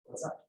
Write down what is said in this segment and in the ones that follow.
What's up?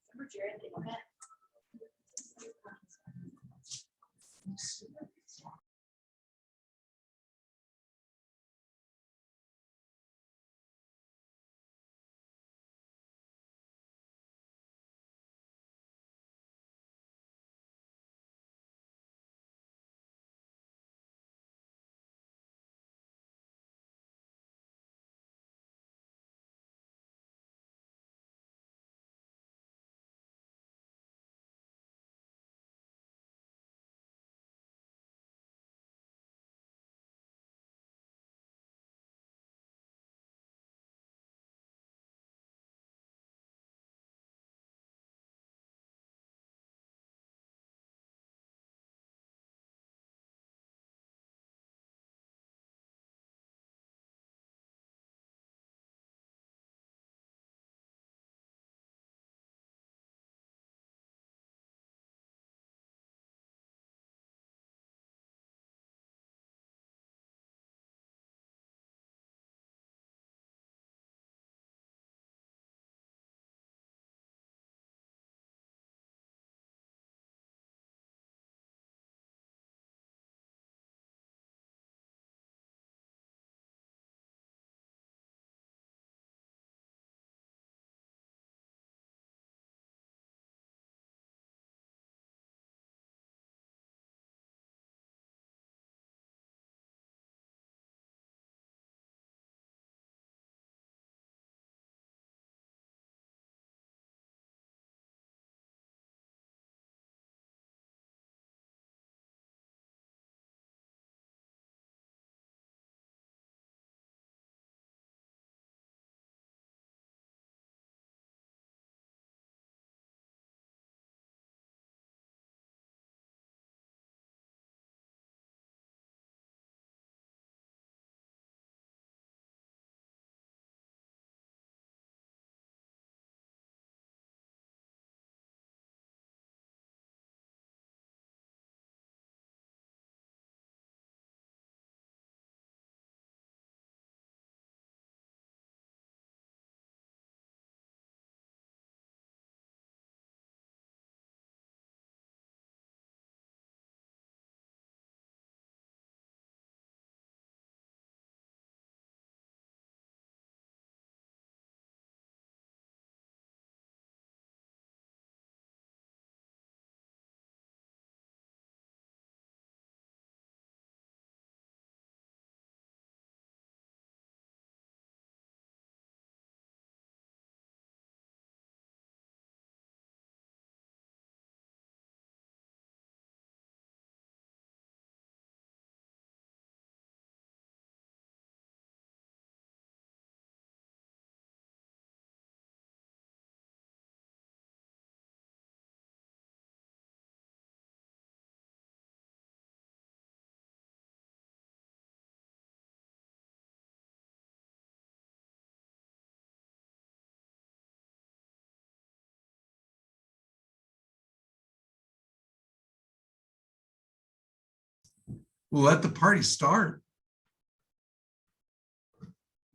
We'll let the party start.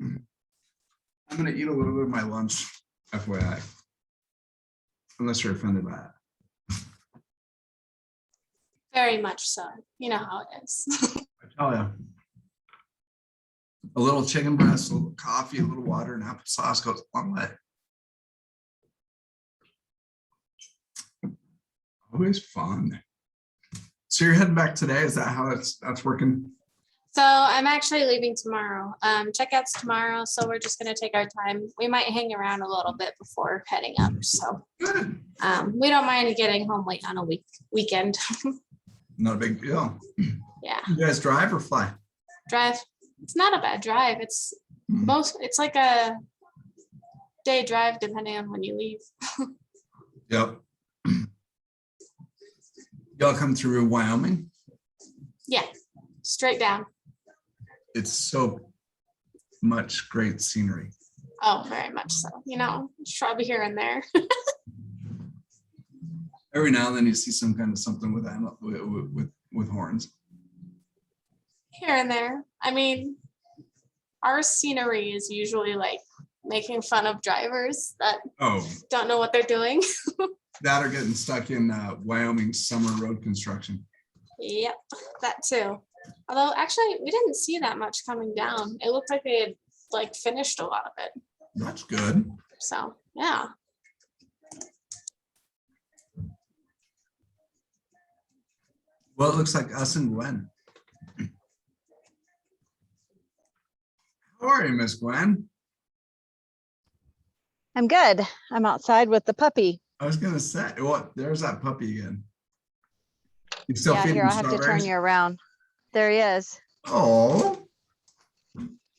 I'm going to eat a little bit of my lunch, FYI. Unless you're offended by it. Very much so. You know how it is. I tell you. A little chicken breast, a little coffee, a little water, and applesauce goes a long way. Always fun. So you're heading back today? Is that how that's working? So I'm actually leaving tomorrow. Checkout's tomorrow, so we're just gonna take our time. We might hang around a little bit before heading up. So we don't mind getting home late on a weekend. Not a big deal. Yeah. You guys drive or fly? Drive. It's not a bad drive. It's like a day drive depending on when you leave. Yep. Y'all come through Wyoming? Yeah, straight down. It's so much great scenery. Oh, very much so. You know, shrub here and there. Every now and then you see some kind of something with horns. Here and there. I mean, our scenery is usually like making fun of drivers that Oh, don't know what they're doing. that or getting stuck in Wyoming summer road construction. Yep, that too. Although actually we didn't see that much coming down. It looked like they had like finished a lot of it. That's good. So yeah. Well, it looks like us and Gwen. How are you, Miss Gwen? I'm good. I'm outside with the puppy. I was gonna say, well, there's that puppy again. You still Yeah, feeding here, him I'll have to turn strawberries? you around. There he is. Oh,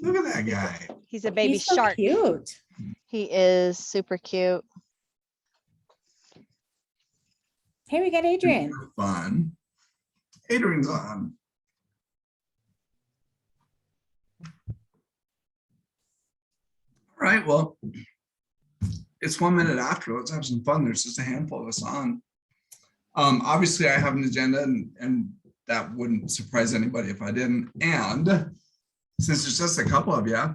look at that guy. He's a baby He's so shark. cute. He is super cute. Hey, we got Adrian. Super fun. Adrian's on. All right, well, it's 1 minute after. Let's have some fun. There's just a handful of us on. Obviously, I have an agenda, and that wouldn't surprise anybody if I didn't. And since there's just a couple of you,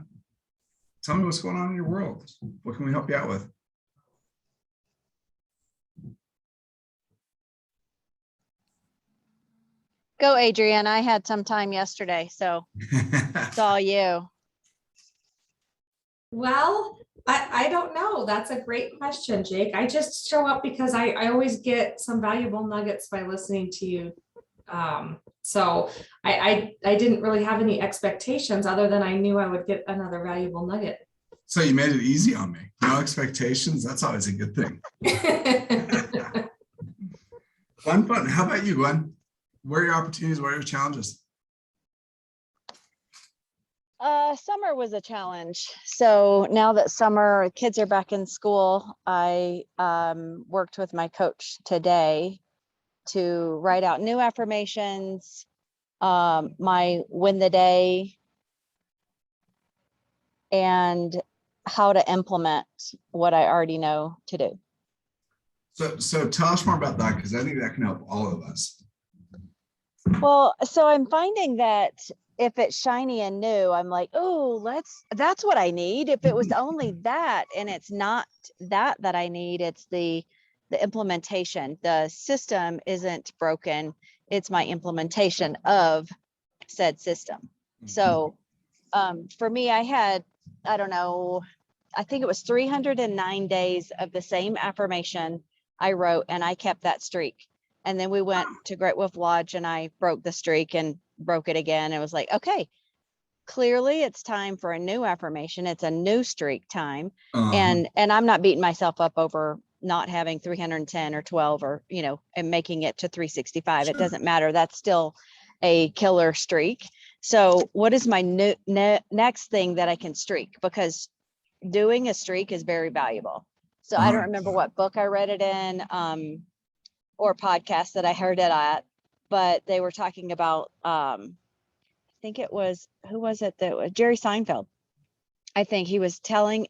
tell me what's going on in your world. What can we help you out with? Go, Adrian. I had some time yesterday, so it's all you. Well, I don't know. That's a great question, Jake. I just show up because I always get some valuable nuggets by listening to you. So I didn't really have any expectations other than I knew I would get another valuable nugget. So you made it easy on me. No expectations. That's always a good thing. Fun. How about you, Gwen? Where are your opportunities? What are your challenges? Summer was a challenge. So now that summer kids are back in school, I worked with my coach today to write out new affirmations, my win the day, and how to implement what I already know to do. So tell us more about that, because I think that can help all of us. Well, so I'm finding that if it's shiny and new, I'm like, oh, that's what I need. If it was only that, and it's not that I need, it's the implementation. The system isn't broken. It's my implementation of said system. So for me, I had, I don't know, I think it was 309 days of the same affirmation I wrote, and I kept that streak. And then we went to Great Wolf Lodge and I broke the streak and broke it again. It was like, okay, clearly it's time for a new affirmation. It's a new streak time. And I'm not beating myself up over not having 310 or 12 or, and making it to 365. Sure. It doesn't matter. That's still a killer streak. So what is my next thing that I can streak? Because doing a streak is very valuable. So I don't remember what book I read it in, or podcast that I heard it at, but they were talking about, I think it was, who was it that was Jerry Seinfeld? I think he was telling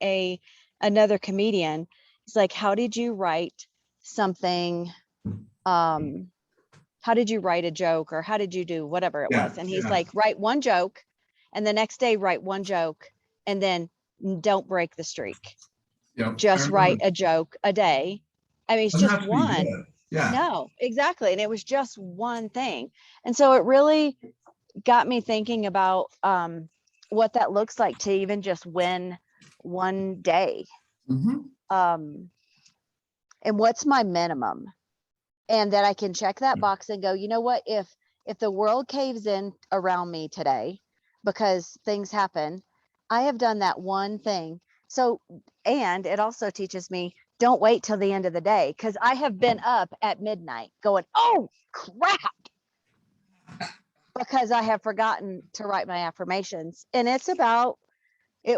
another comedian, he's like, how did you write something? How did you write a joke, or how did you do whatever it was? And he's like, write one joke, and the next day write one joke, and then don't break the streak. Yep. Just write a joke a day. I mean, it's just one. Yeah. No, exactly. And it was just one thing. And so it really got me thinking about what that looks like to even just win one day. And what's my minimum? And that I can check that box and go, you know what, if the world caves in around me today because things happen, I have done that one thing. So, and it also teaches me, don't wait till the end of the day, because I have been up at midnight going, oh crap, because I have forgotten to write my affirmations. And it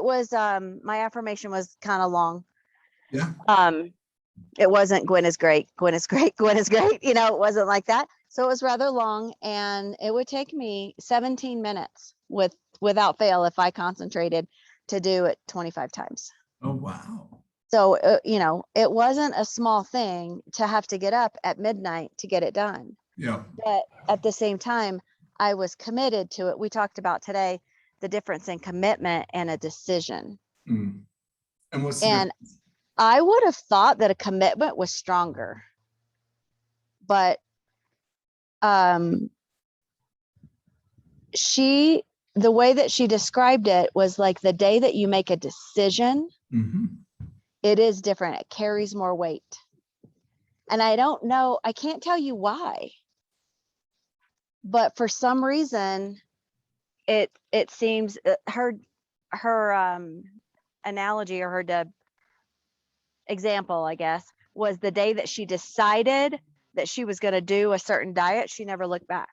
was my affirmation was kind of long. Yeah. It wasn't Gwen is great, Gwen is great, Gwen is great. It wasn't like that. So it was rather long, and it would take me 17 minutes without fail if I concentrated to do it 25 times. Oh, wow. So, it wasn't a small thing to have to get up at midnight to get it done. Yeah. But at the same time, I was committed to it. We talked about today the difference in commitment and a decision. And what's the And difference? I would have thought that a commitment was stronger, but the way that she described it was like the day that you make a decision, Mhm. it is different. It carries more weight. And I don't know, I can't tell you why, but for some reason, it seems her analogy or her example, I guess, was the day that she decided that she was going to do a certain diet, she never looked back.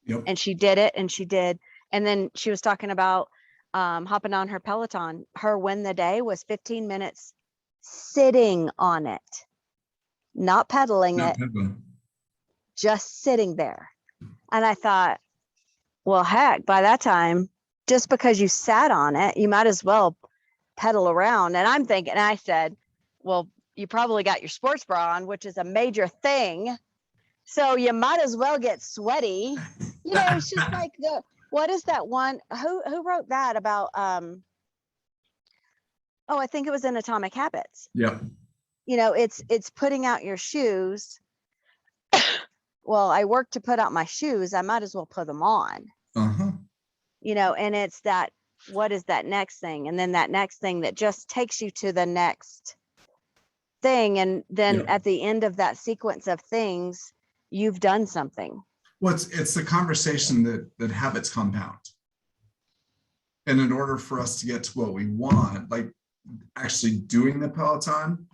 Yep. And she did it and she did. And then she was talking about hopping on her Peloton. Her win the day was 15 minutes sitting on it, not pedaling Not it, pedaling. just sitting there. And I thought, well, heck, by that time, just because you sat on it, you might as well pedal around. And I'm thinking, I said, well, you probably got your sports bra on, which is a major thing. So you might as well get sweaty. You know, it's just like what is that one? Who wrote that about I think it was in Atomic Habits. Yep. You know, it's putting out your shoes. Well, I work to put out my shoes. I might as well put them on. Uh-huh. You know, and it's that, what is that next thing? And then that next thing that just takes you to the next thing. And then Yep. at the end of that sequence of things, you've done something. Well, it's the conversation that habits compound. And in order for us to get to what we want, like actually doing the Peloton,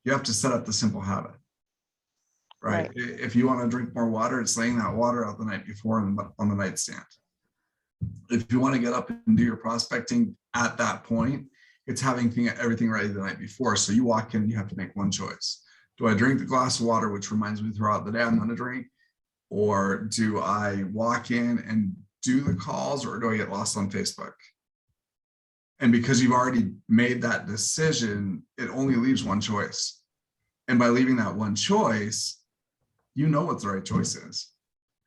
you have to set up the simple habit. Right? If you want to drink more water, it's laying that water out the night before on the nightstand. If you want to get up and do your prospecting at that point, it's having everything ready the night before. So you walk in, you have to make one choice. Do I drink the glass of water, which reminds me throughout the day I'm going to drink? Or do I walk in and do the calls, or do I get lost on Facebook? And because you've already made that decision, it only leaves one choice. And by leaving that one choice, you know what the right choice is,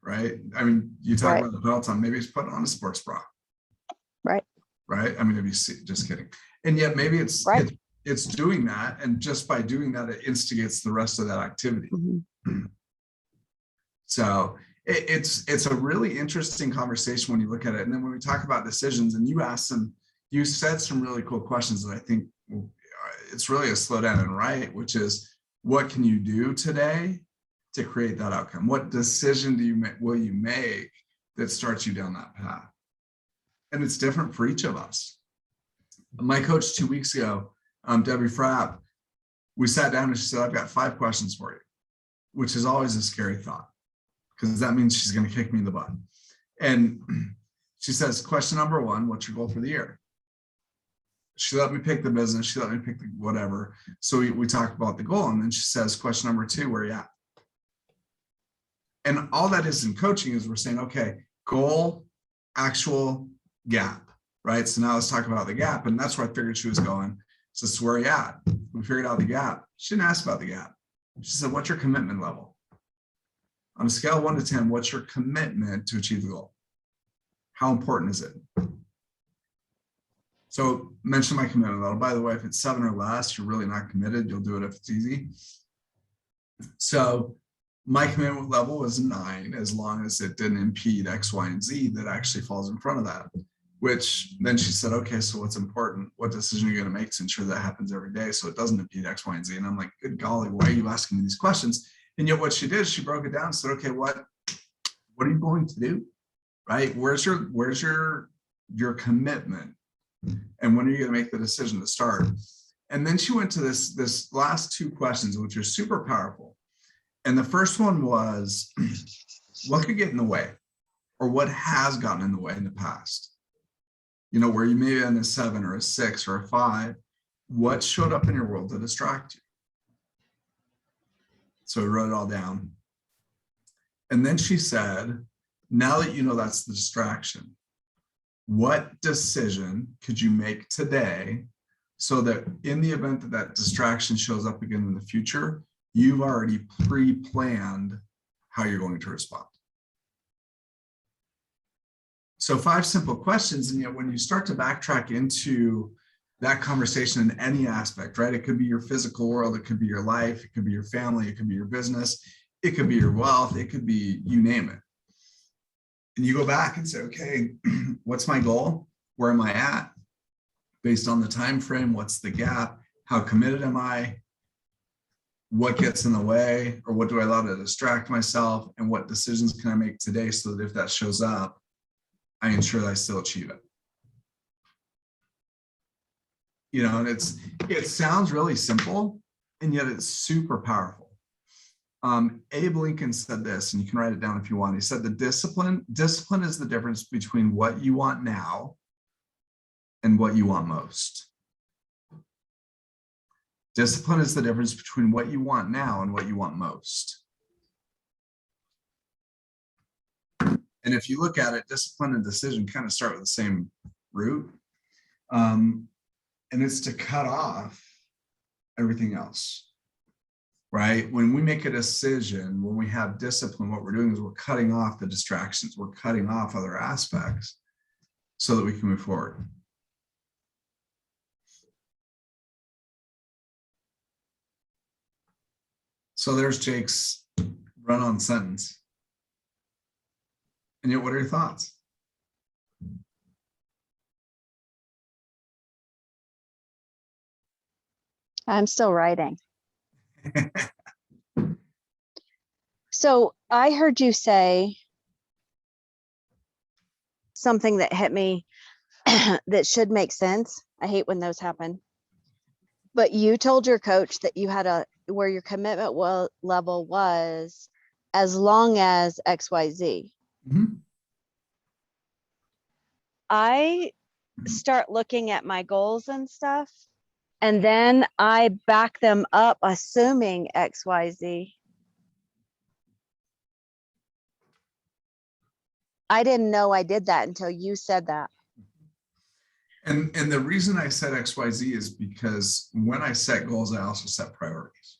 right? I mean, you talk about the Peloton, maybe it's put on a sports bra. Right. Right. I mean, if you see, just kidding. And yet maybe it's doing that. And just by doing that, it instigates the rest of that activity. Mm-hmm. So it's a really interesting conversation when you look at it. And then when we talk about decisions, and you said some really cool questions that I think it's really a slow down and right, which is, what can you do today to create that outcome? What decision will you make that starts you down that path? And it's different for each of us. My coach 2 weeks ago, Debbie Frapp, we sat down and she said, I've got 5 questions for you, which is always a scary thought, because that means she's going to kick me in the butt. And she says, question number 1, what's your goal for the year? She let me pick the business. She let me pick the whatever. So we talked about the goal. And then she says, question number 2, where are you at? And all that is in coaching is we're saying, okay, goal, actual, gap, right? So now let's talk about the gap. And that's where I figured she was going. So this is where are you at? We figured out the gap. She didn't ask about the gap. She said, what's your commitment level? On a scale of 1 to 10, what's your commitment to achieve the goal? How important is it? So mention my commitment level. By the way, if it's 7 or less, you're really not committed. You'll do it if it's easy. So my commitment level was 9, as long as it didn't impede X, Y, and Z that actually falls in front of that. Which then she said, okay, so what's important? What decision are you going to make to ensure that happens every day so it doesn't impede X, Y, and Z? And I'm like, good golly, why are you asking me these questions? And yet what she did, she broke it down and said, okay, what are you going to do? Right? Where's your commitment? And when are you going to make the decision to start? And then she went to this last 2 questions, which are super powerful. And the first one was, what could get in the way, or what has gotten in the way in the past? You know, where you may be in a 7 or a 6 or a 5, what showed up in your world to distract you? So I wrote it all down. And then she said, now that you know that's the distraction, what decision could you make today so that in the event that that distraction shows up again in the future, you've already pre-planned how you're going to respond? So 5 simple questions. And yet when you start to backtrack into that conversation in any aspect, right? It could be your physical world, it could be your life, it could be your family, it could be your business, it could be your wealth, it could be, you name it. And you go back and say, okay, what's my goal? Where am I at? Based on the time frame, what's the gap? How committed am I? What gets in the way, or what do I allow to distract myself? And what decisions can I make today so that if that shows up, I ensure that I still achieve it? You know, and it sounds really simple, and yet it's super powerful. Abe Lincoln said this, and you can write it down if you want. He said the discipline is the difference between what you want now and what you want most. Discipline is the difference between what you want now and what you want most. And if you look at it, discipline and decision kind of start with the same root. And it's to cut off everything else, right? When we make a decision, when we have discipline, what we're doing is we're cutting off the distractions. We're cutting off other aspects so that we can move forward. So there's Jake's run-on sentence. And yet, what are your thoughts? I'm still writing. So I heard you say something that hit me that should make sense. I hate when those happen. But you told your coach that you had where your commitment level was as long as XYZ. Mm-hmm. I start looking at my goals and stuff, and then I back them up assuming XYZ. I didn't know I did that until you said that. And the reason I said XYZ is because when I set goals, I also set priorities.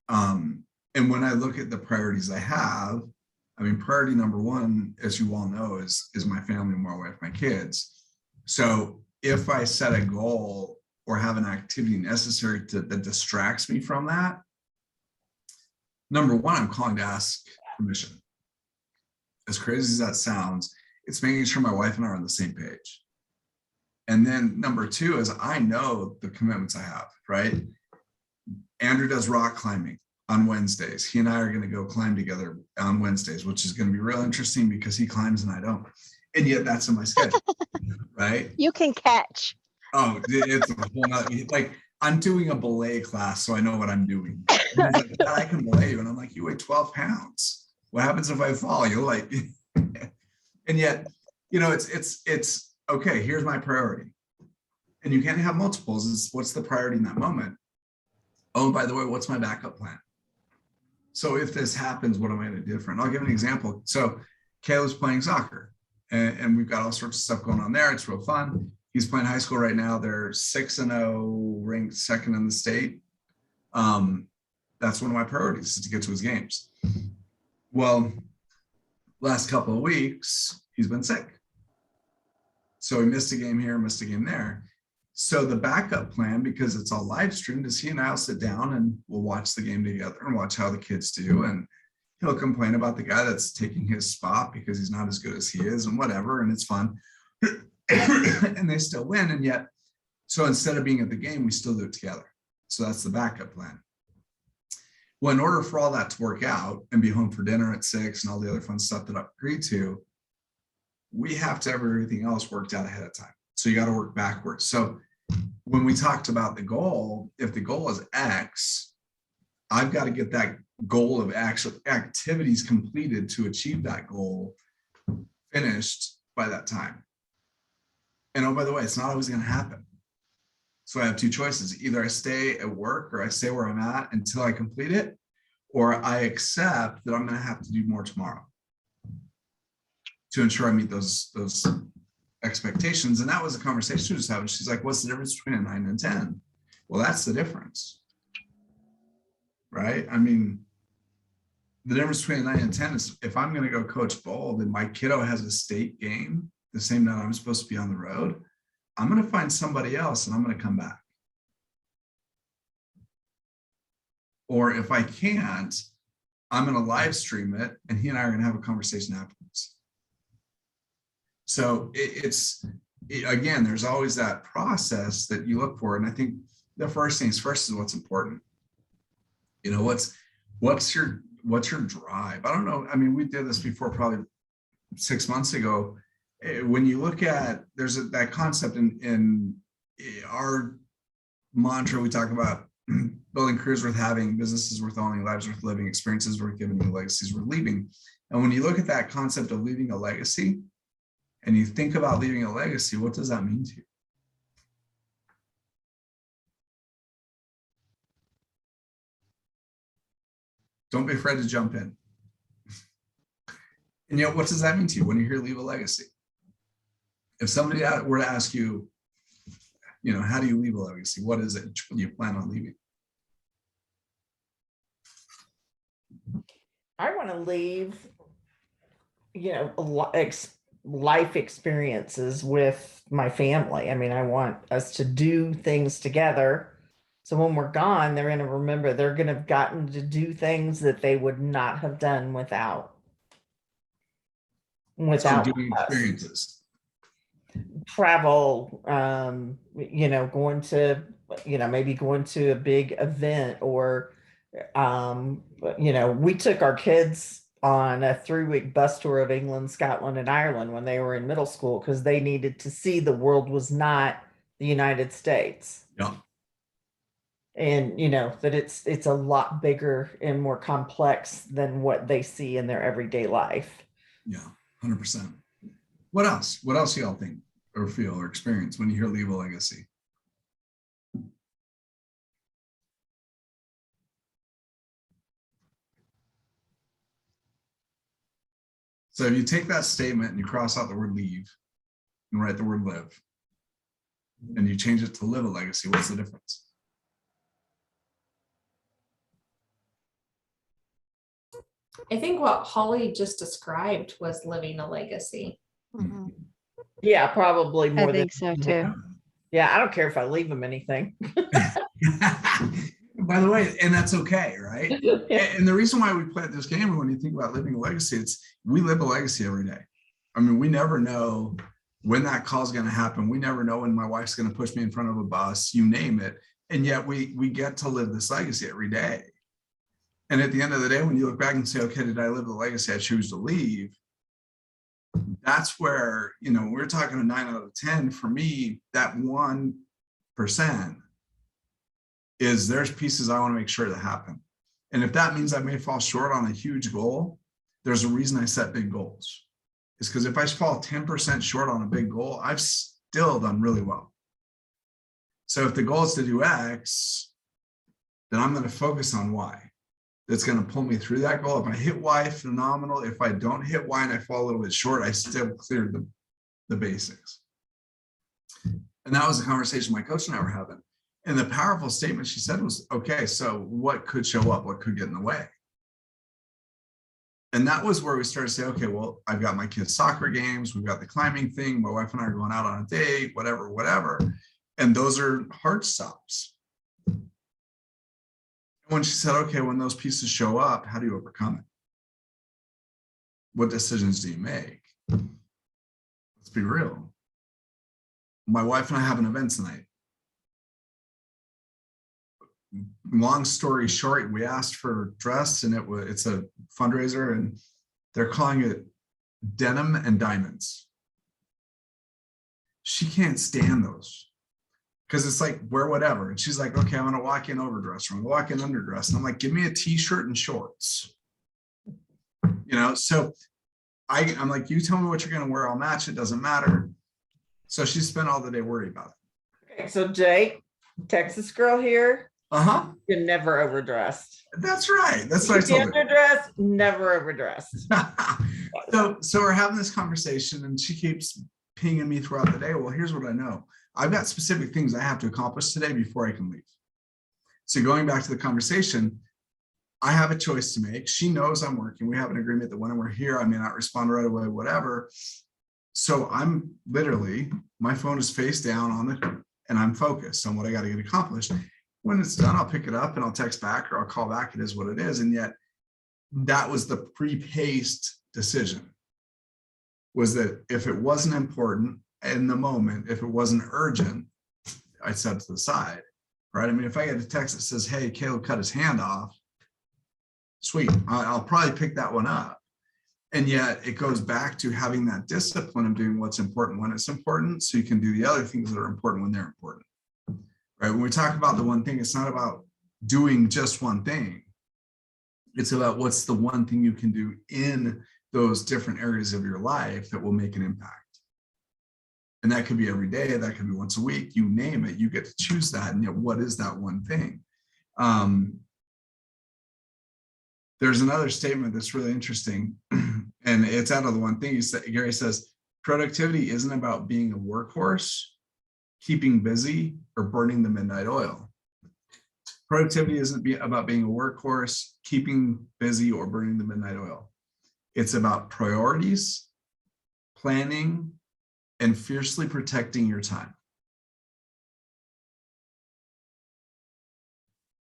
And when I look at the priorities I have, I mean, priority number one, as you all know, is my family, my wife, my kids. So if I set a goal or have an activity necessary that distracts me from that, number one, I'm calling to ask permission. As crazy as that sounds, it's making sure my wife and I are on the same page. And then number two is I know the commitments I have, right? Andrew does rock climbing on Wednesdays. He and I are going to go climb together on Wednesdays, which is going to be real interesting because he climbs and I don't. And yet that's in my schedule, right? You can catch. Oh, it's a whole nother, like I'm doing a belay class, so I know what I'm doing. And he's like, I can belay you. And I'm like, you weigh 12 pounds. What happens if I fall? You're like, and yet, you know, it's okay, here's my priority. And you can't have multiples. It's what's the priority in that moment? Oh, by the way, what's my backup plan? So if this happens, what am I going to do different? I'll give an example. So Caleb's playing soccer and we've got all sorts of stuff going on there. It's real fun. He's playing high school right now. They're 6-0, ranked second in the state. That's one of my priorities, is to get to his games. Well, last couple of weeks, he's been sick. So he missed a game here, missed a game there. So the backup plan, because it's all live streamed, is he and I'll sit down and we'll watch the game together and watch how the kids do. And he'll complain about the guy that's taking his spot because he's not as good as he is and whatever. And it's fun. And they still win. And yet, so instead of being at the game, we still do it together. So that's the backup plan. Well, in order for all that to work out and be home for dinner at 6 and all the other fun stuff that I've agreed to, we have to have everything else worked out ahead of time. So you got to work backwards. So when we talked about the goal, if the goal is X, I've got to get that goal of actual activities completed to achieve that goal finished by that time. And oh, by the way, it's not always going to happen. So I have two choices. Either I stay at work or I stay where I'm at until I complete it, or I accept that I'm going to have to do more tomorrow to ensure I meet those expectations. And that was a conversation she was having. She's like, what's the difference between a 9 and 10? Well, that's the difference, right? I mean, the difference between a 9 and 10 is if I'm going to go coach bowl, then my kiddo has a state game the same night I'm supposed to be on the road. I'm going to find somebody else and I'm going to come back. Or if I can't, I'm going to live stream it and he and I are going to have a conversation afterwards. So again, there's always that process that you look for. And I think the first things first is what's important. You know, what's your drive? I don't know. I mean, we did this before, probably 6 months ago. When you look at, there's that concept in our mantra, we talk about building careers worth having, businesses worth owning, lives worth living, experiences worth giving, and legacies worth leaving. And when you look at that concept of leaving a legacy, and you think about leaving a legacy, what does that mean to you? Don't be afraid to jump in. And yet, what does that mean to you when you hear leave a legacy? If somebody were to ask you, you know, how do you leave a legacy? What is it you plan on leaving? I want to leave, you know, life experiences with my family. I mean, I want us to do things together. So when we're gone, they're going to remember, they're going to have gotten to do things that they would not have done without So doing us. experiences. Travel, you know, going to, you know, maybe going to a big event, or, you know, we took our kids on a 3-week bus tour of England, Scotland, and Ireland when they were in middle school, because they needed to see the world was not the United States. Yeah. And, you know, that it's a lot bigger and more complex than what they see in their everyday life. Yeah, 100%. What else? What else do y'all think or feel or experience when you hear leave a legacy? So if you take that statement and you cross out the word leave and write the word live, and you change it to live a legacy, what's the difference? I think what Holly just described was living a legacy. Mhm. Yeah, probably more I think so too. Yeah, I don't care if I leave them anything. By the way, and that's okay, right? And the reason why we play this game, when you think about living a legacy, we live a legacy every day. I mean, we never know when that call is going to happen. We never know when my wife's going to push me in front of a bus, you name it. And yet we get to live this legacy every day. And at the end of the day, when you look back and say, okay, did I live the legacy I choose to leave? That's where, you know, we're talking a 9 out of 10. For me, that 1% is there's pieces I want to make sure that happen. And if that means I may fall short on a huge goal, there's a reason I set big goals. It's because if I fall 10% short on a big goal, I've still done really well. So if the goal is to do X, then I'm going to focus on Y. That's going to pull me through that goal. If I hit Y, phenomenal. If I don't hit Y and I fall a little bit short, I still cleared the basics. And that was a conversation my coach and I were having. And the powerful statement she said was, okay, so what could show up? What could get in the way? And that was where we started to say, okay, well, I've got my kids' soccer games. We've got the climbing thing. My wife and I are going out on a date, whatever. And those are hard stops. When she said, okay, when those pieces show up, how do you overcome it? What decisions do you make? Let's be real. My wife and I have an event tonight. Long story short, we asked for dress, and it's a fundraiser, and they're calling it denim and diamonds. She can't stand those because it's like, wear whatever. And she's like, okay, I'm going to walk in overdress, or I'm going to walk in underdress. And I'm like, give me a t-shirt and shorts. You know, so I'm like, you tell me what you're going to wear, I'll match it, doesn't matter. So she spent all the day worried about it. Okay, so Jake, Texas girl here. You're never overdressed. That's right. That's what I told her. Underdressed, never overdressed. So we're having this conversation, and she keeps pinging me throughout the day. Well, here's what I know. I've got specific things I have to accomplish today before I can leave. So going back to the conversation, I have a choice to make. She knows I'm working. We have an agreement that when we're here, I may not respond right away, whatever. So I'm literally, my phone is face down on the, and I'm focused on what I got to get accomplished. When it's done, I'll pick it up and I'll text back or I'll call back. It is what it is. And yet that was the pre-paced decision, was that if it wasn't important in the moment, if it wasn't urgent, I set to the side, right? I mean, if I get a text that says, hey, Caleb cut his hand off, sweet, I'll probably pick that one up. And yet it goes back to having that discipline of doing what's important when it's important, so you can do the other things that are important when they're important, right? When we talk about the one thing, it's not about doing just one thing. It's about what's the one thing you can do in those different areas of your life that will make an impact. And that could be every day, that could be once a week, you name it, you get to choose that. And yet, what is that one thing? There's another statement that's really interesting, and it's out of the one thing. Gary says, productivity isn't about being a workhorse, keeping busy, or burning the midnight oil. Productivity isn't about being a workhorse, keeping busy, or burning the midnight oil. It's about priorities, planning, and fiercely protecting your time.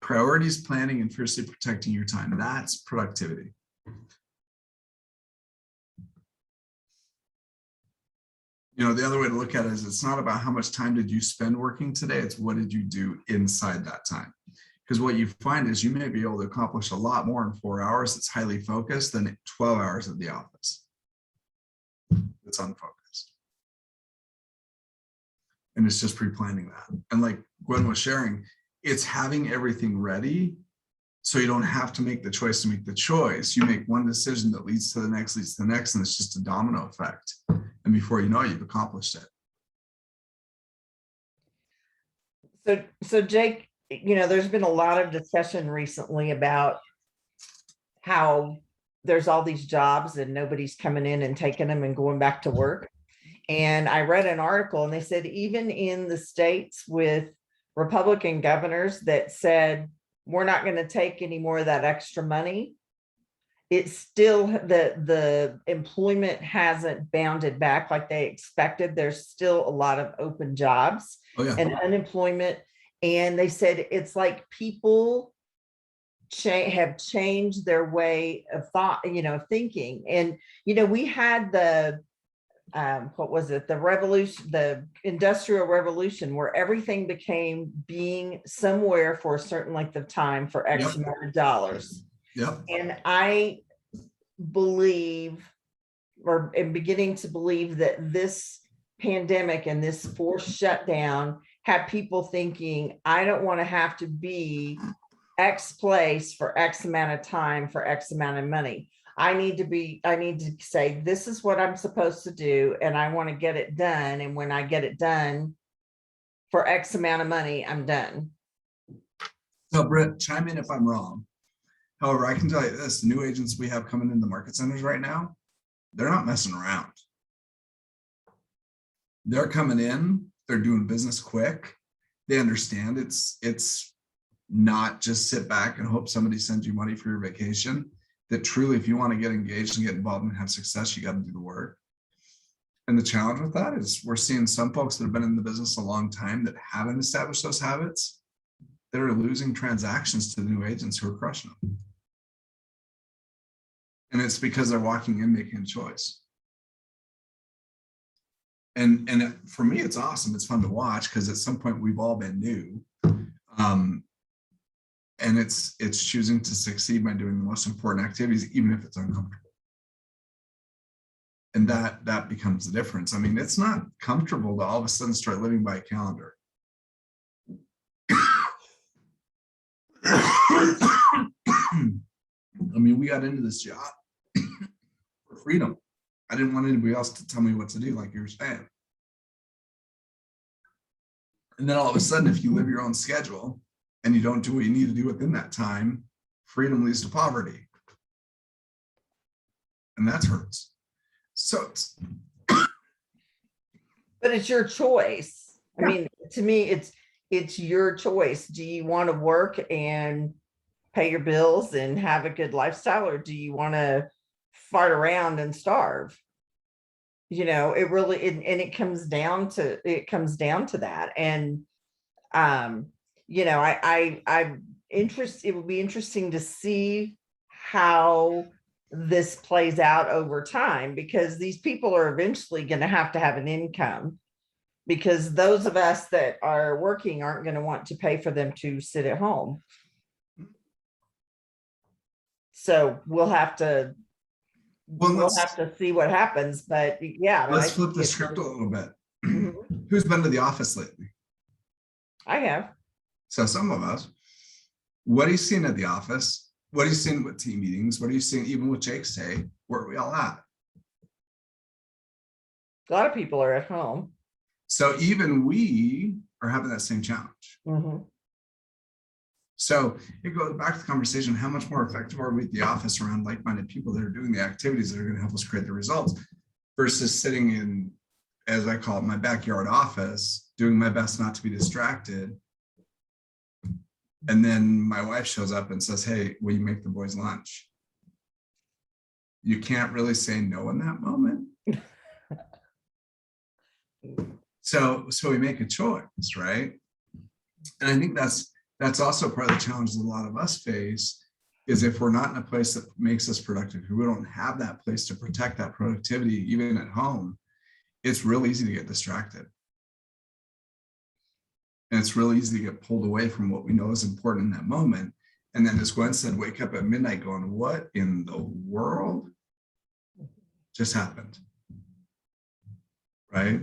Priorities, planning, and fiercely protecting your time. That's productivity. You know, the other way to look at it is it's not about how much time did you spend working today, it's what did you do inside that time. Because what you find is you may be able to accomplish a lot more in 4 hours that's highly focused than 12 hours at the office. It's unfocused. And it's just pre-planning that. And like Gwen was sharing, it's having everything ready so you don't have to make the choice to make the choice. You make one decision that leads to the next, leads to the next, and it's just a domino effect. And before you know it, you've accomplished it. So Jake, you know, there's been a lot of discussion recently about how there's all these jobs and nobody's coming in and taking them and going back to work. And I read an article and they said, even in the states with Republican governors that said, we're not going to take any more of that extra money, it's still the employment hasn't bounded back like they expected. There's still a lot of open jobs and unemployment. And they said it's like people have changed their way of thought, you know, thinking. And, you know, we had the what was it, the revolution, the industrial revolution, where everything became being somewhere for a certain length of time for X amount of dollars. And I believe, or am beginning to believe, that this pandemic and this forced shutdown had people thinking, I don't want to have to be X place for X amount of time for X amount of money. I need to say, this is what I'm supposed to do, and I want to get it done. And when I get it done for X amount of money, I'm done. So Britt, chime in if I'm wrong. However, I can tell you this, the new agents we have coming in the market centers right now, they're not messing around. They're coming in, they're doing business quick. They understand it's not just sit back and hope somebody sends you money for your vacation. That truly, if you want to get engaged and get involved and have success, you got to do the work. And the challenge with that is we're seeing some folks that have been in the business a long time that haven't established those habits, that are losing transactions to the new agents who are crushing them. And it's because they're walking in making a choice. And for me, it's awesome. It's fun to watch because at some point we've all been new. And it's choosing to succeed by doing the most important activities, even if it's uncomfortable. And that becomes the difference. I mean, it's not comfortable to all of a sudden start living by a calendar. I mean, we got into this job for freedom. I didn't want anybody else to tell me what to do, like you were saying. And then all of a sudden, if you live your own schedule and you don't do what you need to do within that time, freedom leads to poverty. And that hurts. So, but it's your choice. I mean, to me, it's your choice. Do you want to work and pay your bills and have a good lifestyle, or do you want to fart around and starve? it really, and it comes down to, that. And, I'm interested, it would be interesting to see how this plays out over time, because these people are eventually going to have an income, because those of us that are working aren't going to want to pay for them to sit at home. So we'll have to see what happens. But yeah, Let's flip the script a little bit. Mhm. Who's been to the office lately? I have. So some of us. What are you seeing at the office? What are you seeing with team meetings? What are you seeing even with Jake's day? Where are we all at? A lot of people are at home. So even we are having that same challenge. Mhm. So it goes back to the conversation, how much more effective are we at the office around like-minded people that are doing the activities that are going to help us create the results versus sitting in, as I call it, my backyard office, doing my best not to be distracted. And then my wife shows up and says, hey, will you make the boys lunch? You can't really say no in that moment. So we make a choice, right? And I think that's also part of the challenge that a lot of us face, is if we're not in a place that makes us productive, if we don't have that place to protect that productivity, even at home, it's real easy to get distracted. And it's really easy to get pulled away from what we know is important in that moment. And then, as Gwen said, wake up at midnight going, what in the world just happened? Right?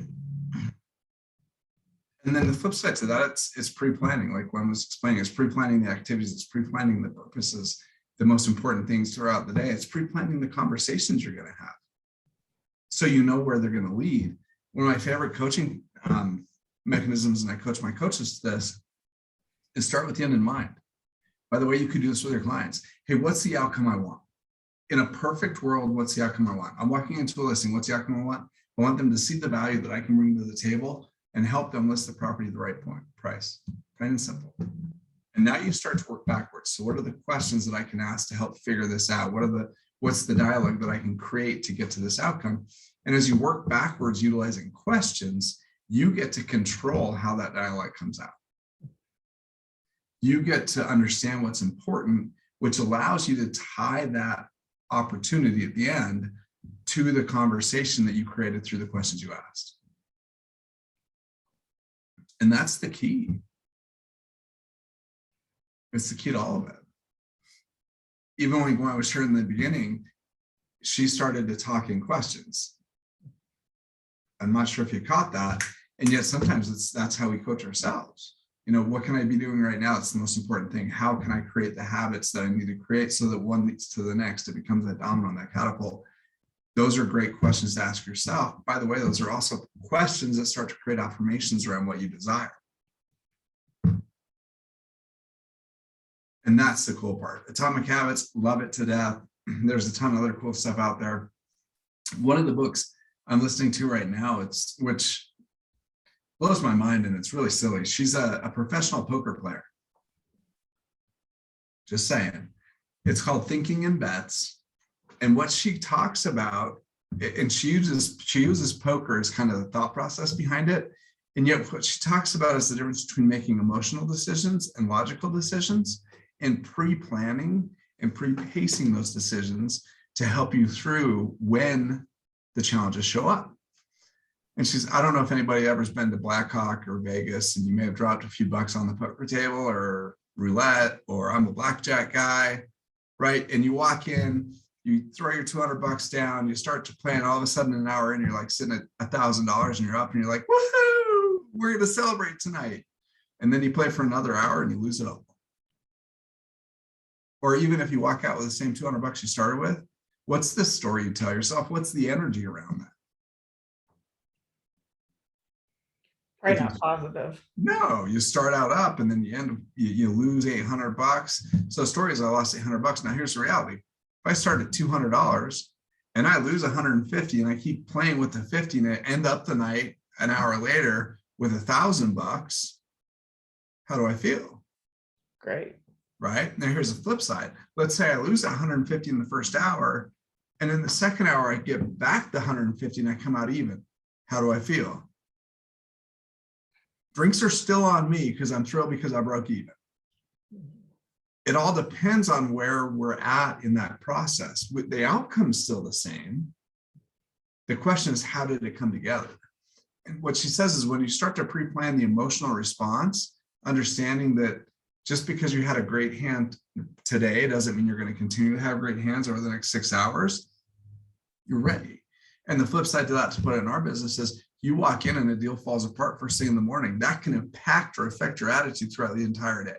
And then the flip side to that, it's pre-planning, like Gwen was explaining, it's pre-planning the activities, it's pre-planning the purposes, the most important things throughout the day. It's pre-planning the conversations you're going to have, so you know where they're going to lead. One of my favorite coaching mechanisms, and I coach my coaches to this, is start with the end in mind. By the way, you could do this with your clients. Hey, what's the outcome I want? In a perfect world, what's the outcome I want? I'm walking into a listing. What's the outcome I want? I want them to see the value that I can bring to the table and help them list the property at the right price, plain and simple. And now you start to work backwards. So what are the questions that I can ask to help figure this out? What's the dialogue that I can create to get to this outcome? And as you work backwards, utilizing questions, you get to control how that dialogue comes out. You get to understand what's important, which allows you to tie that opportunity at the end to the conversation that you created through the questions you asked. And that's the key. It's the key to all of it. Even when I was sharing in the beginning, she started to talk in questions. I'm not sure if you caught that. And yet sometimes that's how we coach ourselves. What can I be doing right now? It's the most important thing. How can I create the habits that I need to create so that one leads to the next? It becomes that domino, that catapult. Those are great questions to ask yourself. By the way, those are also questions that start to create affirmations around what you desire. And that's the cool part. Atomic Habits, love it to death. There's a ton of other cool stuff out there. One of the books I'm listening to right now, which blows my mind, and it's really silly. She's a professional poker player. Just saying. It's called Thinking in Bets. And what she talks about, and she uses poker as kind of the thought process behind it. And yet what she talks about is the difference between making emotional decisions and logical decisions, and pre-planning and pre-pacing those decisions to help you through when the challenges show up. And I don't know if anybody ever's been to Blackhawk or Vegas, and you may have dropped a few bucks on the poker table or roulette, or I'm a blackjack guy, right? And you walk in, you throw your 200 bucks down, you start to play, and all of a sudden an hour in, you're like sitting at $1,000 and you're up and you're like, woohoo, we're going to celebrate tonight. And then you play for another hour and you lose it all. Or even if you walk out with the same 200 bucks you started with, what's the story you tell yourself? What's the energy around that? Probably not positive. No, you start out up and then you lose 800 bucks. So the story is I lost 800 bucks. Now here's the reality. If I start at $200 and I lose 150 and I keep playing with the 50 and I end up the night an hour later with $1,000, how do I feel? Great. Right? Now here's the flip side. Let's say I lose 150 in the first hour And in the second hour, I get back the 150 and I come out even. How do I feel? Drinks are still on me because I'm thrilled because I broke even. It all depends on where we're at in that process. With the outcome's still the same. The question is, how did it come together? And what she says is when you start to pre-plan the emotional response, understanding that just because you had a great hand today doesn't mean you're going to continue to have great hands over the next 6 hours. You're ready. And the flip side to that, to put it in our business, is you walk in and a deal falls apart first thing in the morning. That can impact or affect your attitude throughout the entire day.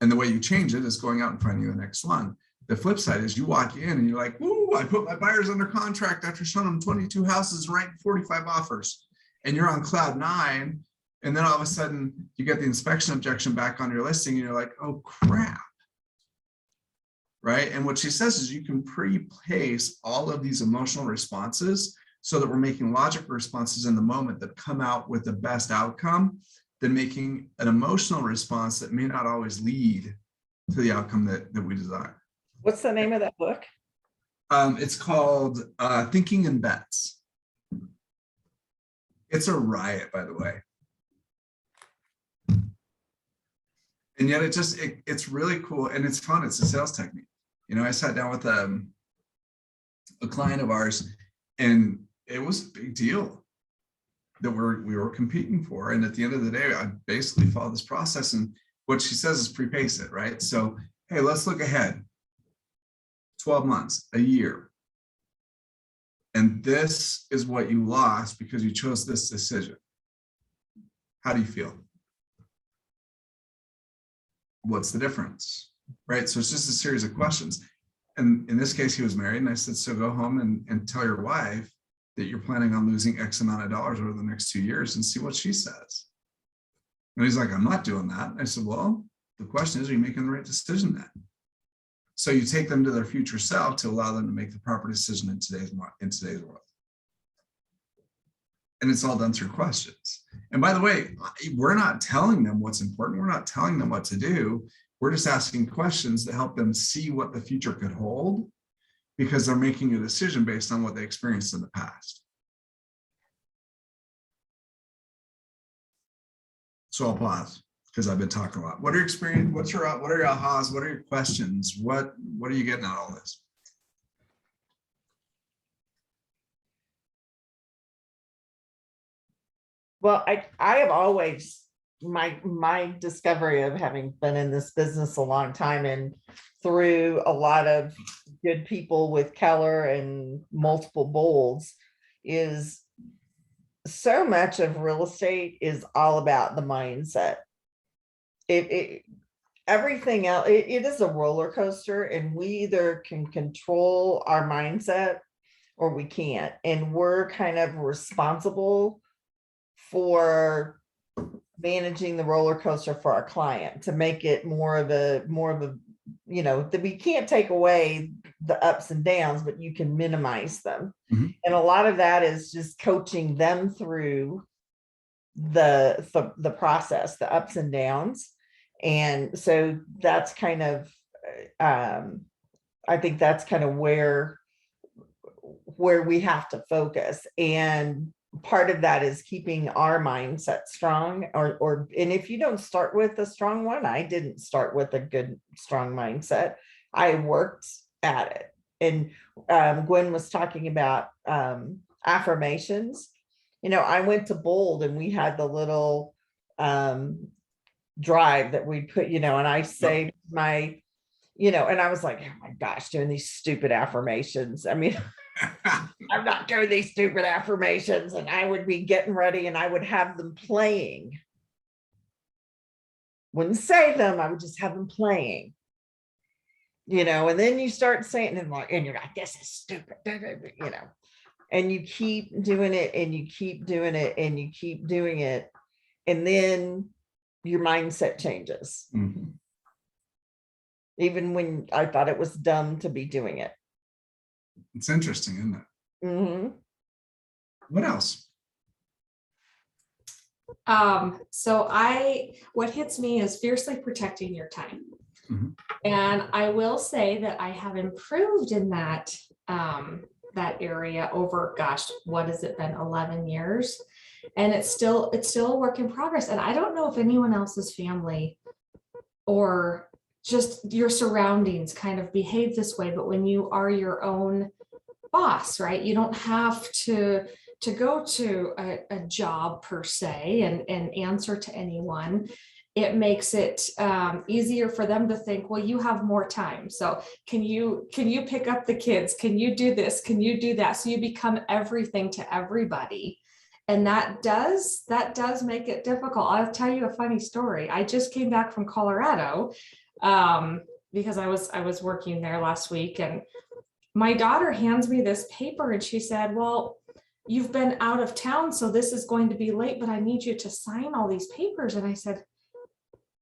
And the way you change it is going out and finding the next one. The flip side is you walk in and you're like, "Ooh, I put my buyers under contract after showing them 22 houses, right? 45 offers." And you're on cloud 9. And then all of a sudden you get the inspection objection back on your listing and you're like, "Oh crap." Right? And what she says is you can pre-place all of these emotional responses so that we're making logical responses in the moment that come out with the best outcome than making an emotional response that may not always lead to the outcome that we desire. What's the name of that book? It's called Thinking in Bets. It's a riot, by the way. And yet it's really cool and it's fun. It's a sales technique. You know, I sat down with a client of ours and it was a big deal that we were competing for. And at the end of the day, I basically followed this process. And what she says is prepace it, right? So, hey, let's look ahead. 12 months, a year. And this is what you lost because you chose this decision. How do you feel? What's the difference? Right? So it's just a series of questions. And in this case, he was married. And I said, so go home and tell your wife that you're planning on losing X amount of dollars over the next 2 years and see what she says. And he's like, I'm not doing that. I said, well, the question is, are you making the right decision then? So you take them to their future self to allow them to make the proper decision in today's world. And it's all done through questions. And by the way, we're not telling them what's important. We're not telling them what to do. We're just asking questions to help them see what the future could hold because they're making a decision based on what they experienced in the past. So I'll pause because I've been talking a lot. What are your experience? What are your ahas? What are your questions? What are you getting out of all this? Well, I have always my discovery of having been in this business a long time and through a lot of good people with Keller and multiple bolds is so much of real estate is all about the mindset. Everything else, it is a roller coaster and we either can control our mindset or we can't. And we're kind of responsible for managing the roller coaster for our client to make it more of a, you know, that we can't take away the ups and downs, but you can minimize them. Mm-hmm. And a lot of that is just coaching them through the process, the ups and downs. And so that's kind of, I think that's kind of where we have to focus. And part of that is keeping our mindset strong and if you don't start with a strong one, I didn't start with a good, strong mindset. I worked at it. And Gwen was talking about affirmations. You know, I went to Bold and we had the little drive that we put, you know, and I saved my, you know, and I was like, oh my gosh, doing these stupid affirmations. I mean, I'm not doing these stupid affirmations. And I would be getting ready and I would have them playing. Wouldn't say them, I would just have them playing. You know, and then you start saying them like, and you're like, this is stupid, you know, and you keep doing it and you keep doing it and you keep doing it. And then your mindset changes. Mm-hmm. Even when I thought it was dumb to be doing it. It's interesting, isn't it? Mm-hmm. What else? So what hits me is fiercely protecting your time. And I will say that I have improved in that, that area over, gosh, what has it been, 11 years? And it's still a work in progress. And I don't know if anyone else's family or just your surroundings kind of behave this way, but when you are your own boss, right? You don't have to go to a job per se and answer to anyone. It makes it easier for them to think, well, you have more time. So can you pick up the kids? Can you do this? Can you do that? So you become everything to everybody. And that does make it difficult. I'll tell you a funny story. I just came back from Colorado because I was working there last week, and my daughter hands me this paper and she said, well, you've been out of town, so this is going to be late, but I need you to sign all these papers. And I said,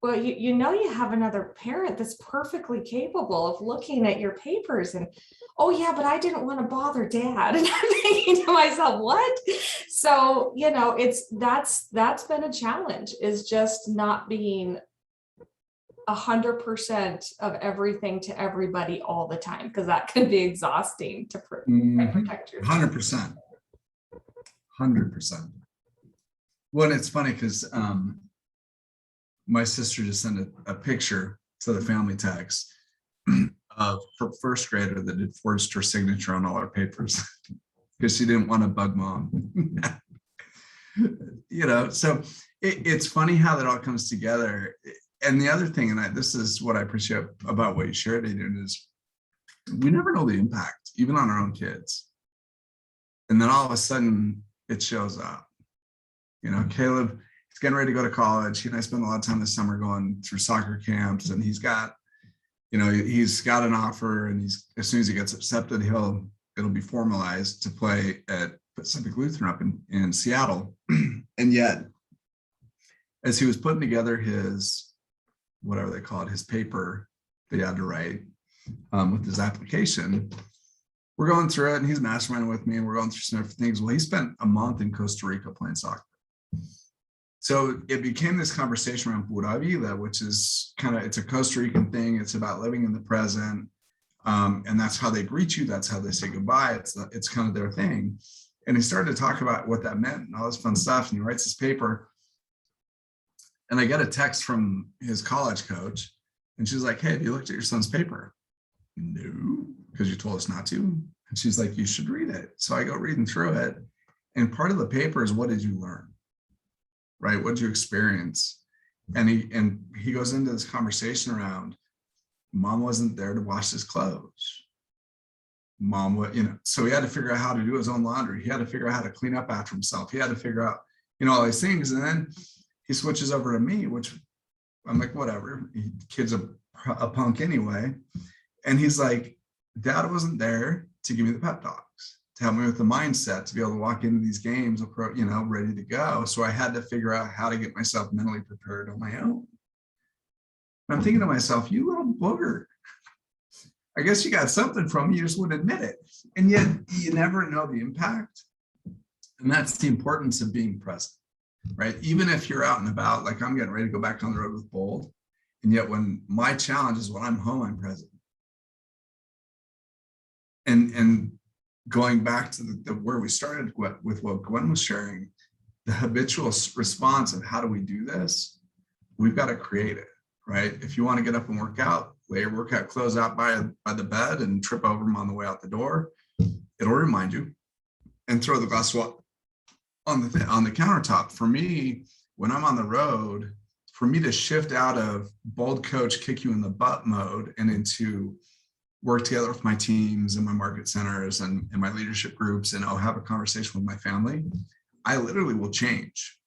well, you know, you have another parent that's perfectly capable of looking at your papers. And, oh yeah, but I didn't want to bother dad. And I'm thinking to myself, what? So, you know, that's been a challenge, is just not being 100% of everything to everybody all the time, because that can be exhausting to protect yourself. 100%. 100%. Well, it's funny because my sister just sent a picture to the family text of her first grader that had forged her signature on all our papers because she didn't want to bug mom. You know, so it's funny how that all comes together. And the other thing, and this is what I appreciate about what you shared, Adrian, is we never know the impact, even on our own kids. And then all of a sudden it shows up. You know, Caleb, he's getting ready to go to college. He and I spend a lot of time this summer going through soccer camps, and he's got an offer, and as soon as he gets accepted, it'll be formalized to play at Pacific Lutheran up in Seattle. And yet, as he was putting together his, whatever they call it, his paper that he had to write with his application, we're going through it, and he's masterminding with me, and we're going through some different things. Well, he spent a month in Costa Rica playing soccer. So it became this conversation around Pura Vida, which is it's a Costa Rican thing. It's about living in the present. And that's how they greet you. That's how they say goodbye. It's kind of their thing. And he started to talk about what that meant and all this fun stuff. And he writes this paper. And I get a text from his college coach. And she's like, hey, have you looked at your son's paper? No, because you told us not to. And she's like, you should read it. So I go reading through it. And part of the paper is, what did you learn? Right? What did you experience? And he goes into this conversation around, mom wasn't there to wash his clothes. Mom was, so he had to figure out how to do his own laundry. He had to figure out how to clean up after himself. He had to figure out, all these things. And then he switches over to me, which I'm like, whatever. Kid's a punk anyway. And he's like, dad wasn't there to give me the pep talks, to help me with the mindset, to be able to walk into these games, ready to go. So I had to figure out how to get myself mentally prepared on my own. And I'm thinking to myself, you little booger, I guess you got something from me, you just wouldn't admit it. And yet you never know the impact. And that's the importance of being present, right? Even if you're out and about, like I'm getting ready to go back on the road with Bold. And yet when my challenge is when I'm home, I'm present. And going back to where we started with what Gwen was sharing, the habitual response of how do we do this? We've got to create it, right? If you want to get up and work out, lay your workout clothes out by the bed and trip over them on the way out the door, it'll remind you, and throw the glass of water on the countertop. For me, when I'm on the road, for me to shift out of Bold coach, kick you in the butt mode and into work together with my teams and my market centers and my leadership groups, and I'll have a conversation with my family, I literally will change.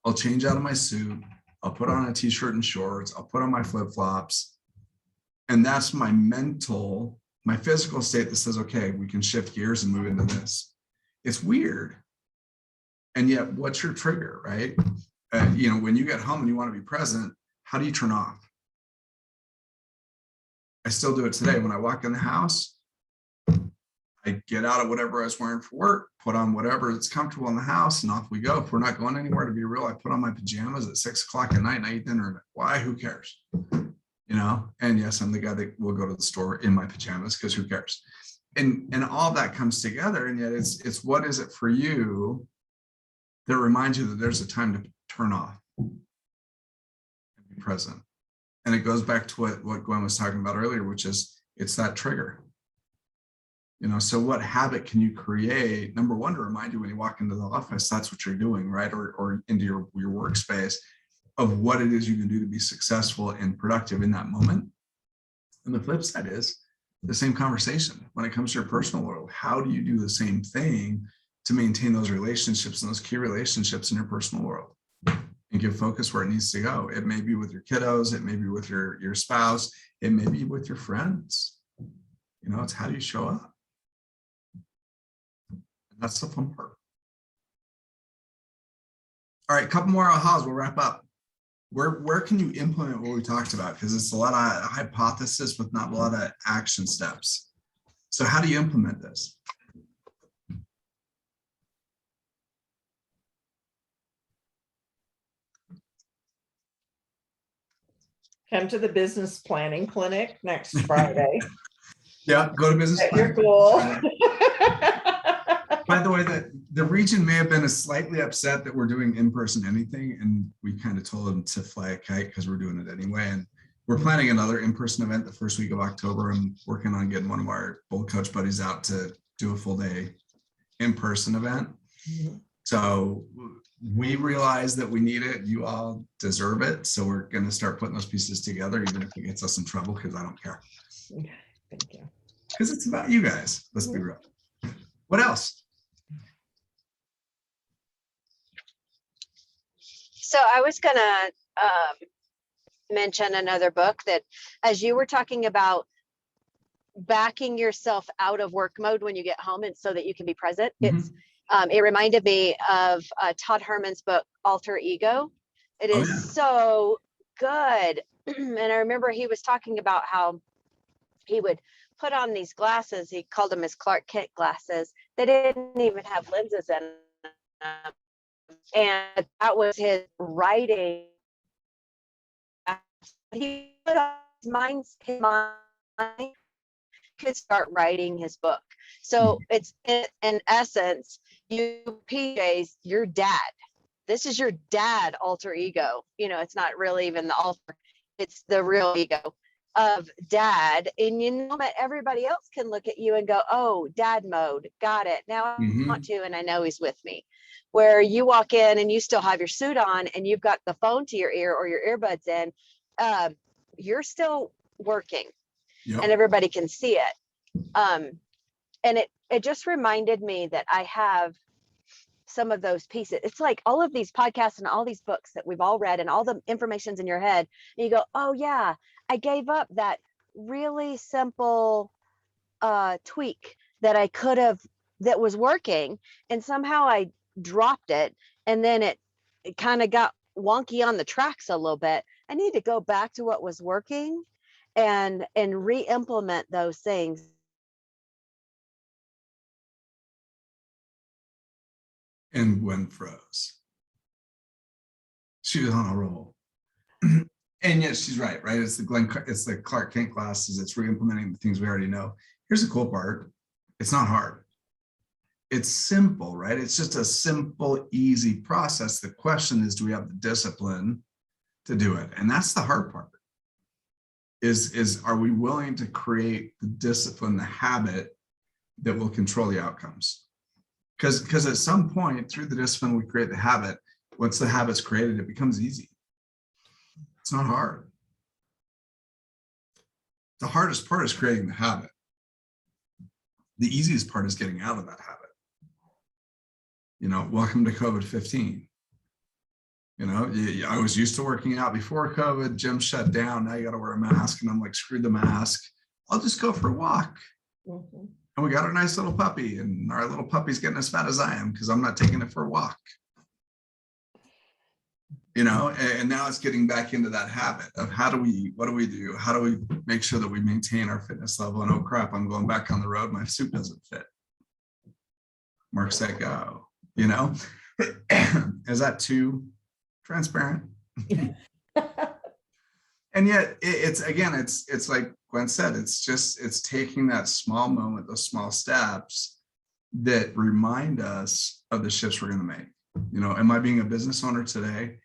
I'll change out of my suit. I'll put on a t-shirt and shorts. I'll put on my flip-flops. And that's my physical state that says, okay, we can shift gears and move into this. It's weird. And yet what's your trigger, right? When you get home and you want to be present, how do you turn off? I still do it today. When I walk in the house, I get out of whatever I was wearing for work, put on whatever is comfortable in the house, and off we go. If we're not going anywhere, to be real, I put on my pajamas at 6 o'clock at night and I eat dinner. Why? Who cares? and yes, I'm the guy that will go to the store in my pajamas because who cares? And all that comes together. And yet it's what is it for you that reminds you that there's a time to turn off and be present. And it goes back to what Gwen was talking about earlier, which is it's that trigger. So what habit can you create? Number one, to remind you when you walk into the office, that's what you're doing, right? Or into your workspace, of what it is you can do to be successful and productive in that moment. And the flip side is the same conversation when it comes to your personal world. How do you do the same thing to maintain those relationships and those key relationships in your personal world and give focus where it needs to go? It may be with your kiddos, it may be with your spouse, it may be with your friends. It's how do you show up? That's the fun part. All right, a couple more ahas, we'll wrap up. Where can you implement what we talked about? Because it's a lot of hypothesis with not a lot of action steps. So how do you implement this? Come to the business planning clinic next Friday. Yeah, go to business. Set your goal. By the way, the region may have been slightly upset that we're doing in-person anything, and we kind of told them to fly a kite because we're doing it anyway. And we're planning another in-person event the first week of October. I'm working on getting one of our Bold Coach buddies out to do a full day in-person event. Mm-hmm. So we realize that we need it. You all deserve it. So we're going to start putting those pieces together, even if it gets us in trouble, because I don't care. Okay, thank you. Because it's about you guys. Let's be real. What else? So I was gonna mention another book that, as you were talking about backing yourself out of work mode when you get home, and so that you can be present. It reminded me of Todd Herman's book, Alter Ego. It is so good. And I remember he was talking about how he would put on these glasses. He called them his Clark Kent glasses. They didn't even have lenses in them. And that was his writing. He put on his mind could start writing his book. So it's in essence, you PJs, your dad. This is your dad alter ego. It's not really even the alter, it's the real ego of dad. And everybody else can look at you and go, oh, dad mode, got it. Now I want to, and I know he's with me. Where you walk in and you still have your suit on and you've got the phone to your ear or your earbuds in, you're still working. Yep. And everybody can see it. And it just reminded me that I have some of those pieces. It's like all of these podcasts and all these books that we've all read and all the information's in your head. And you go, oh yeah, I gave up that really simple tweak that I could have, that was working. And somehow I dropped it. And then it kind of got wonky on the tracks a little bit. I need to go back to what was working and re-implement those things. And Gwen froze. She was on a roll. And yes, she's right? It's the Clark Kent glasses. It's re-implementing the things we already know. Here's the cool part. It's not hard. It's simple, right? It's just a simple, easy process. The question is, do we have the discipline to do it? And that's the hard part. Is are we willing to create the discipline, the habit that will control the outcomes? Because at some point through the discipline, we create the habit. Once the habit's created, it becomes easy. It's not hard. The hardest part is creating the habit. The easiest part is getting out of that habit. Welcome to COVID-15. I was used to working out before COVID, gym shut down. Now you got to wear a mask. And I'm like, screw the mask. I'll just go for a walk. Mm-hmm. And we got our nice little puppy, and our little puppy's getting as fat as I am because I'm not taking it for a walk. And now it's getting back into that habit of how do we eat? What do we do? How do we make sure that we maintain our fitness level? And oh crap, I'm going back on the road. My suit doesn't fit. Mark, set, go. Is that too transparent? And And yet it's like Gwen said, it's taking that small moment, those small steps that remind us of the shifts we're going to make. Am I being a business owner today?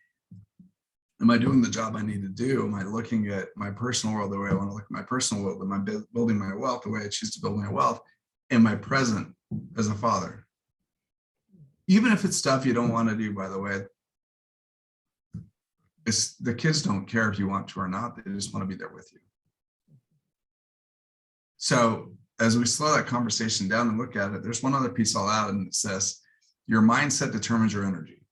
Am I doing the job I need to do? Am I looking at my personal world the way I want to look at my personal world? Am I building my wealth the way I choose to build my wealth? Am I present as a father? Even if it's stuff you don't want to do, by the way, the kids don't care if you want to or not. They just want to be there with you. So as we slow that conversation down and look at it, there's one other piece I'll add, and it says, your mindset determines your energy.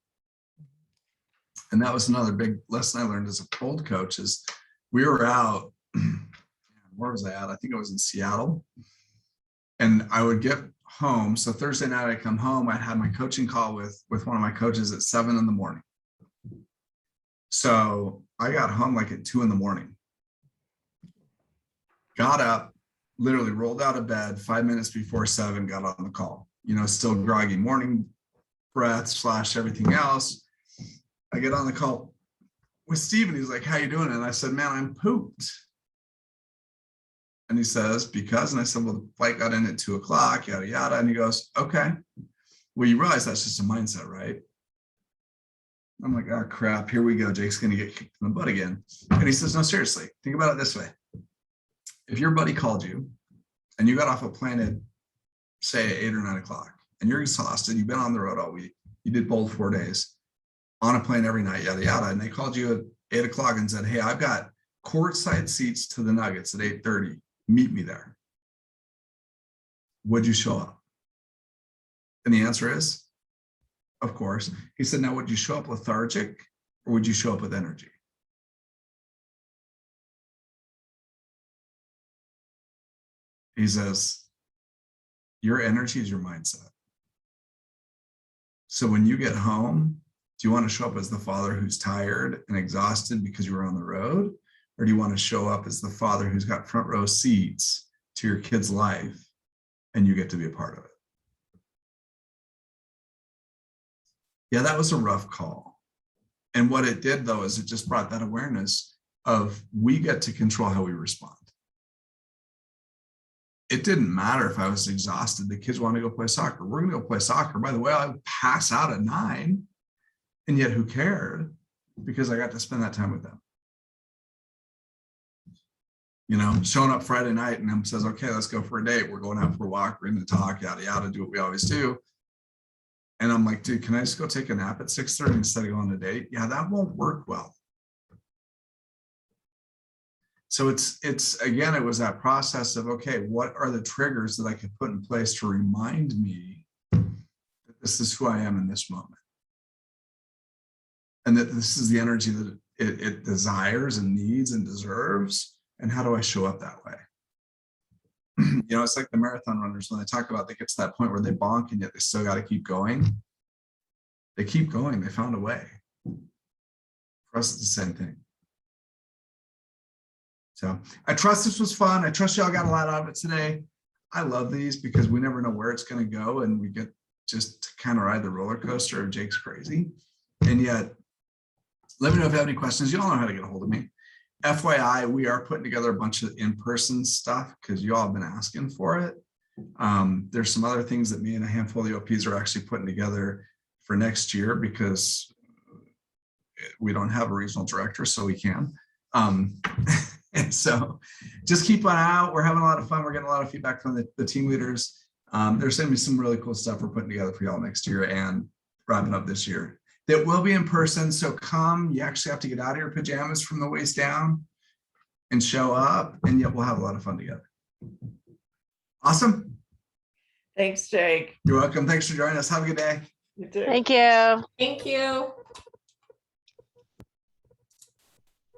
And that was another big lesson I learned as a cold coach is we were out, where was I at? I think I was in Seattle. And I would get home. So Thursday night I come home, I had my coaching call with one of my coaches at 7 a.m. So I got home like at 2 a.m. Got up, literally rolled out of bed 5 minutes before 7, got on the call, still groggy, morning breath / everything else. I get on the call with Steve and he's like, how you doing? And I said, man, I'm pooped. And he says, because? And I said, well, the flight got in at 2 o'clock, yada, yada. And he goes, okay. Well, you realize that's just a mindset, right? I'm like, oh, crap, here we go. Jake's going to get kicked in the butt again. And he says, no, seriously, think about it this way. If your buddy called you and you got off a plane at, say, 8 or 9 o'clock, and you're exhausted, you've been on the road all week, you did both 4 days, on a plane every night, yada, yada. And they called you at 8 o'clock and said, hey, I've got courtside seats to the Nuggets at 8:30. Meet me there. Would you show up? And the answer is, of course. He said, now, would you show up lethargic or would you show up with energy? He says, your energy is your mindset. So when you get home, do you want to show up as the father who's tired and exhausted because you were on the road? Or do you want to show up as the father who's got front row seats to your kid's life and you get to be a part of it? Yeah, that was a rough call. And what it did, though, is it just brought that awareness of we get to control how we respond. It didn't matter if I was exhausted. The kids want to go play soccer. We're going to go play soccer. By the way, I would pass out at 9. And yet who cared? Because I got to spend that time with them. Showing up Friday night and them says, okay, let's go for a date. We're going out for a walk. We're going to talk, yada, yada, do what we always do. And I'm like, dude, can I just go take a nap at 6:30 instead of going on a date? Yeah, that won't work well. So it's again, it was that process of, okay, what are the triggers that I could put in place to remind me that this is who I am in this moment? And that this is the energy that it desires and needs and deserves. And how do I show up that way? It's like the marathon runners when they talk about they get to that point where they bonk and yet they still got to keep going. They keep going. They found a way. For us, it's the same thing. So I trust this was fun. I trust y'all got a lot out of it today. I love these because we never know where it's going to go. And we get just to kind of ride the roller coaster of Jake's crazy. And yet, let me know if you have any questions. You all know how to get a hold of me. FYI, we are putting together a bunch of in-person stuff because you all have been asking for it. There's some other things that me and a handful of the OPs are actually putting together for next year because we don't have a regional director, so we can. And so just keep an eye out. We're having a lot of fun. We're getting a lot of feedback from the team leaders. There's going to be some really cool stuff we're putting together for y'all next year and wrapping up this year. That will be in person. So come, you actually have to get out of your pajamas from the waist down and show up, and yet we'll have a lot of fun together. Awesome. Thanks, Jake. You're welcome. Thanks for joining us. Have a good day. You too. Thank you. Thank you.